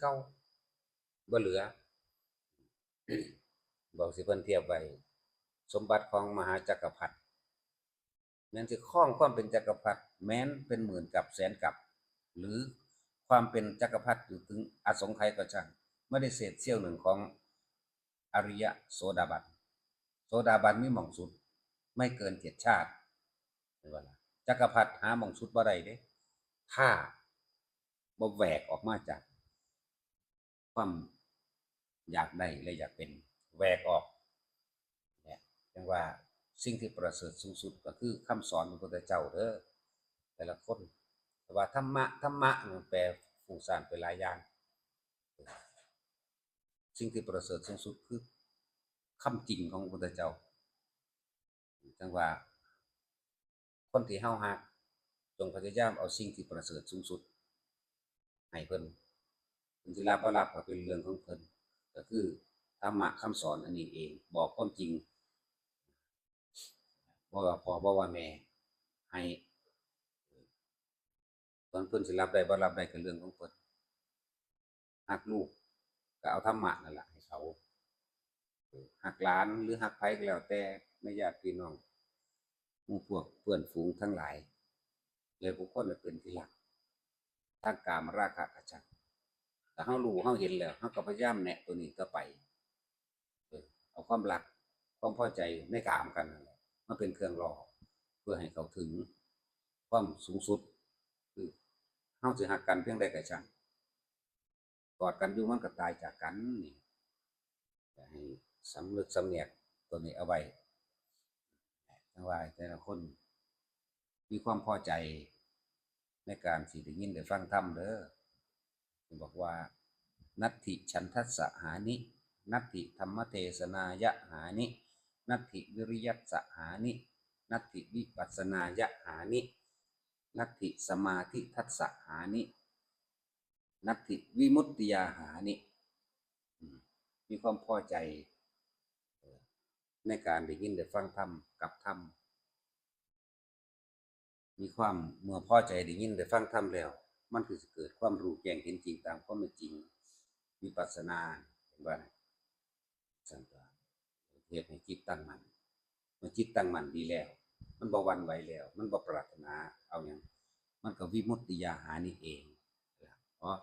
เก่าบ่เหลือบอกสิเพิ่นเทียบไว้สมบัติของมหาจักรพรรดิแม้นสิครองความเป็นจักรพรรดิแม้นเป็นหมื่นกับแสนกับหรือความเป็นจักรพรรดิอยู่ถึงอสงไขยก็ช่างไม่ได้เศษเสี้ยวหนึ่งของอริยโสดาบันโสดาบันมีหม่องสุดไม่เกิน7 ชาติเห็นบ่ล่ะจักรพรรดิหาหม่องสุดบ่ได้เด้ถ้าบ่แหวกออกมาจากความอยากได้และอยากเป็นแหวกออกเนี่ยจังว่าสิ่งที่ประเสริฐสูงสุดก็คือคำสอนของพระพุทธเจ้าเด้อแต่ละคนแต่ว่าธรรมะมันแปลฟุ้งซ่านไปหลายอย่างสิ่งที่ประเสริฐสูงสุดคือคำจริงของพระพุทธเจ้าจังว่าคนที่เฮาฮักจงพยายามเอาสิ่งที่ประเสริฐสูงสุดให้เพิ่นเพิ่นสิรับบ่รับก็เป็นเรื่องของเพิ่นก็คือธรรมะคำสอนอันนี้เองบอกความจริงบ่ว่าพ่อบ่ว่าแม่ให้ส่วนเพิ่นสิรับได้บ่รับได้ก็เรื่องของเพิ่นฮักลูกก็เอาธรรมะนั่นล่ะให้เขาฮักหลานหรือฮักไผก็แล้วแต่ในญาติพี่น้องหมู่พวกเพื่อนฝูงทั้งหลายแล้วบุคคลเป็นที่รักทางกามราคะก็ช่างถ้าเฮารู้เฮาเห็นแล้วเฮาก็พยายามแนะตัวนี้ต่อไปเอาความรักความพอใจในกามกันนั่นแหละมาเป็นเครื่องรอเพื่อให้เขาถึงความสูงสุดคือเฮาสิฮักกันเพียงใดก็ช่างกอดกันอยู่มันก็ตายจากกันนี่จะให้สำนึกสำเนียกตัวนี้เอาไว้ทั้งว่าแต่ละคนมีความพอใจในการสิได้ยินได้ฟังธรรมเด้อบอกว่านัตถิฉันทัสสะหานินัตถิธรรมเทศนายะหานินัตถิวิริยัสสะหานินัตถิวิปัสสนายะหานินัตถิสมาธิทัสสะหานินัตถิวิมุตติยาหานิมีความพอใจในการได้ยินได้ฟังธรรมกับธรรมมีความเมื่อพอใจได้ยินได้ฟังธรรมแล้วมันคือเกิดความรู้แจ้งเห็นจริงตามความเป็นจริงวิปัสสนาเห็นว่าสันตาเหตุให้จิตตั้งมั่นเมื่อจิตตั้งมั่นดีแล้วมันบ่หวั่นไหวแล้วมันบ่ปรารถนาเอาอย่างมันก็วิมุตติยาหานี่เองเพราะ